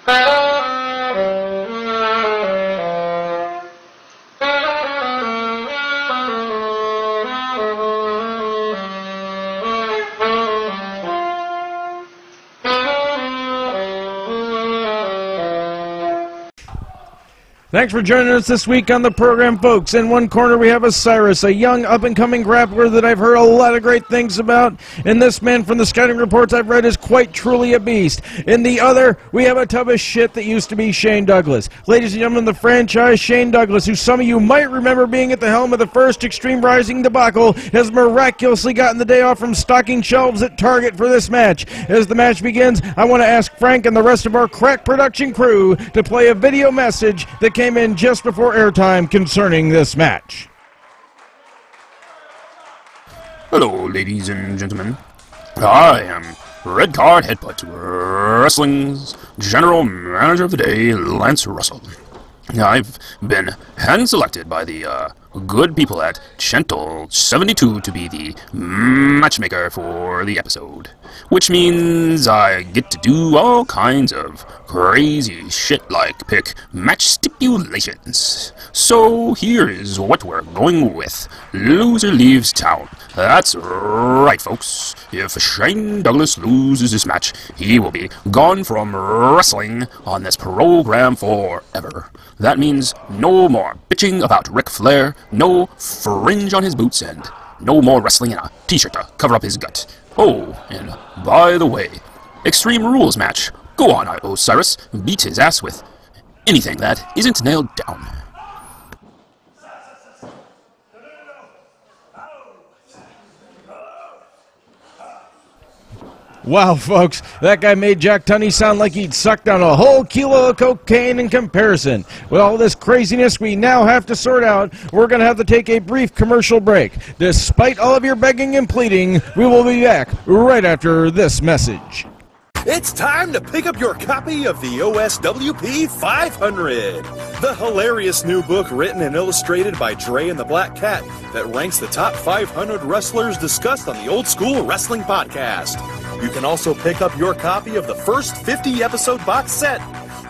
Thanks for joining us this week on the program, folks. In one corner, we have Osyris, a young, up-and-coming grappler that I've heard a lot of great things about. And this man, from the scouting reports I've read, is quite truly a beast. In the other, we have a tub of shit that used to be Shane Douglas. Ladies and gentlemen, the franchise Shane Douglas, who some of you might remember being at the helm of the first Extreme Rising debacle, has miraculously gotten the day off from stocking shelves at Target for this match. As the match begins, I want to ask Frank and the rest of our crack production crew to play a video message that came in just before airtime concerning this match. Hello, ladies and gentlemen. I am Red Card Headbutt, Wrestling's General Manager of the day, Lance Russell. I've been hand-selected by the good people at Channel 72 to be the matchmaker for the episode, which means I get to do all kinds of crazy shit like pick match stipulations. So here is what we're going with. Loser leaves town. That's right, folks. If Shane Douglas loses this match, he will be gone from wrestling on this program forever. That means no more bitching about Ric Flair, no fringe on his boots, and no more wrestling in a t-shirt to cover up his gut. Oh, and by the way, Extreme Rules match. Go on, Osyris. Beat his ass with anything that isn't nailed down. Wow, folks, that guy made Jack Tunney sound like he'd sucked down a whole kilo of cocaine in comparison. With all this craziness we now have to sort out, we're going to have to take a brief commercial break. Despite all of your begging and pleading, we will be back right after this message. It's time to pick up your copy of the OSWP 500, the hilarious new book written and illustrated by Dre and the Black Cat that ranks the top 500 wrestlers discussed on the Old School Wrestling Podcast. You can also pick up your copy of the first 50-episode box set,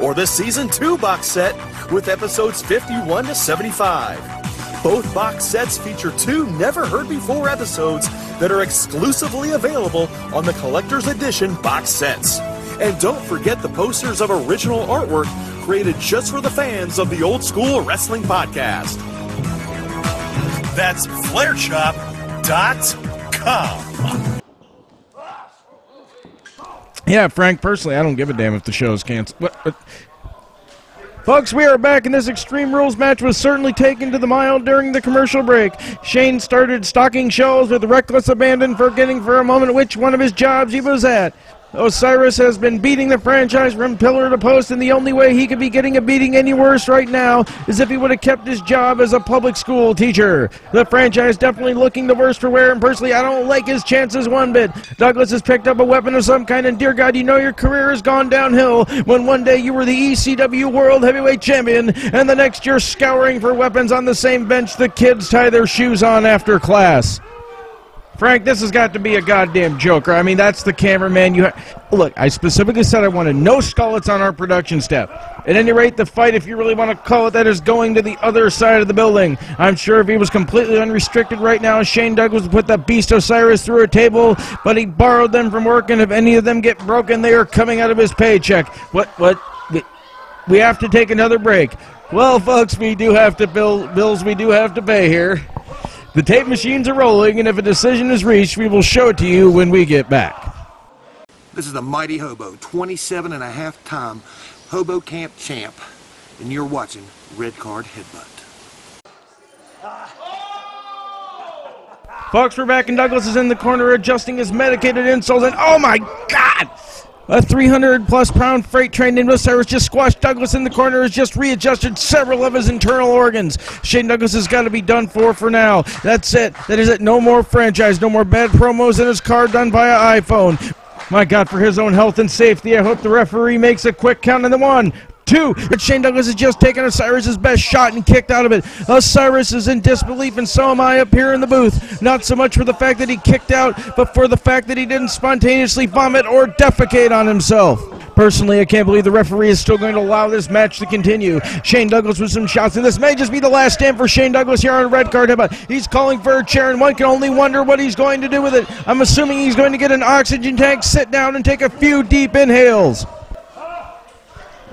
or the Season 2 box set with episodes 51 to 75. Both box sets feature 2 never-heard-before episodes that are exclusively available on the Collector's Edition box sets. And don't forget the posters of original artwork created just for the fans of the Old School Wrestling Podcast. That's FlairShop.com. Yeah, Frank, personally, I don't give a damn if the show is canceled. What? Folks, we are back, and this Extreme Rules match was certainly taken to the mile during the commercial break. Shane started stocking shelves with reckless abandon, forgetting for a moment which one of his jobs he was at. Osyris has been beating the franchise from pillar to post, and the only way he could be getting a beating any worse right now is if he would have kept his job as a public school teacher. The franchise definitely looking the worse for wear, and personally, I don't like his chances one bit. Douglas has picked up a weapon of some kind, and dear God, you know your career has gone downhill when one day you were the ECW World Heavyweight Champion, and the next you're scouring for weapons on the same bench the kids tie their shoes on after class. Frank, this has got to be a goddamn joker. I mean, that's the cameraman. Look, I specifically said I wanted no skullets on our production staff. At any rate, the fight, if you really want to call it that, is going to the other side of the building. I'm sure if he was completely unrestricted right now, Shane Douglas would put that beast Osyris through a table, but he borrowed them from work, and if any of them get broken, they are coming out of his paycheck. We have to take another break. Well, folks, we do have to bills we do have to pay here. The tape machines are rolling, and if a decision is reached, we will show it to you when we get back. This is the Mighty Hobo, 27.5-time Hobo Camp champ, and you're watching Red Card Headbutt. Folks, we're back, and Douglas is in the corner adjusting his medicated insoles, and oh my God! A 300-plus pound freight train named Osyris just squashed Douglas in the corner, has just readjusted several of his internal organs. Shane Douglas has got to be done for now. That's it. That is it. No more franchise. No more bad promos in his car done via iPhone. My God, for his own health and safety, I hope the referee makes a quick count on the 1, 2. But Shane Douglas has just taken Osiris' best shot and kicked out of it. Osiris is in disbelief, and so am I up here in the booth. Not so much for the fact that he kicked out, but for the fact that he didn't spontaneously vomit or defecate on himself. Personally, I can't believe the referee is still going to allow this match to continue. Shane Douglas with some shots, and this may just be the last stand for Shane Douglas here on Red Card Headbutt. He's calling for a chair, and one can only wonder what he's going to do with it. I'm assuming he's going to get an oxygen tank, sit down, and take a few deep inhales.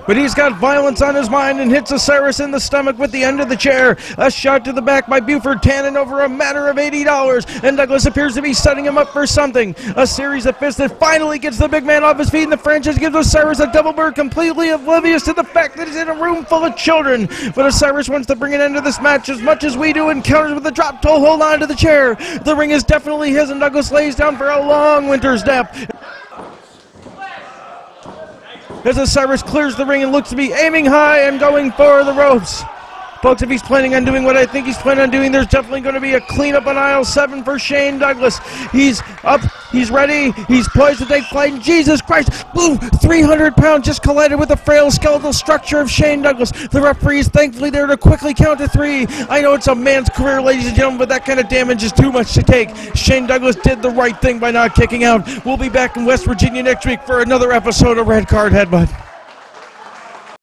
But he's got violence on his mind and hits Osiris in the stomach with the end of the chair. A shot to the back by Buford Tannen over a matter of $80, and Douglas appears to be setting him up for something. A series of fists that finally gets the big man off his feet, and the franchise gives Osiris a double bird, completely oblivious to the fact that he's in a room full of children. But Osiris wants to bring an end to this match as much as we do, and counters with a drop toe hold on to the chair. The ring is definitely his, and Douglas lays down for a long winter's nap. As Osiris clears the ring and looks to be aiming high and going for the ropes. Folks, if he's planning on doing what I think he's planning on doing, there's definitely going to be a cleanup on aisle 7 for Shane Douglas. He's up, he's ready, he's poised to take flight, and Jesus Christ, boom, 300 pounds just collided with the frail skeletal structure of Shane Douglas. The referee is thankfully there to quickly count to 3. I know it's a man's career, ladies and gentlemen, but that kind of damage is too much to take. Shane Douglas did the right thing by not kicking out. We'll be back in West Virginia next week for another episode of Red Card Headbutt.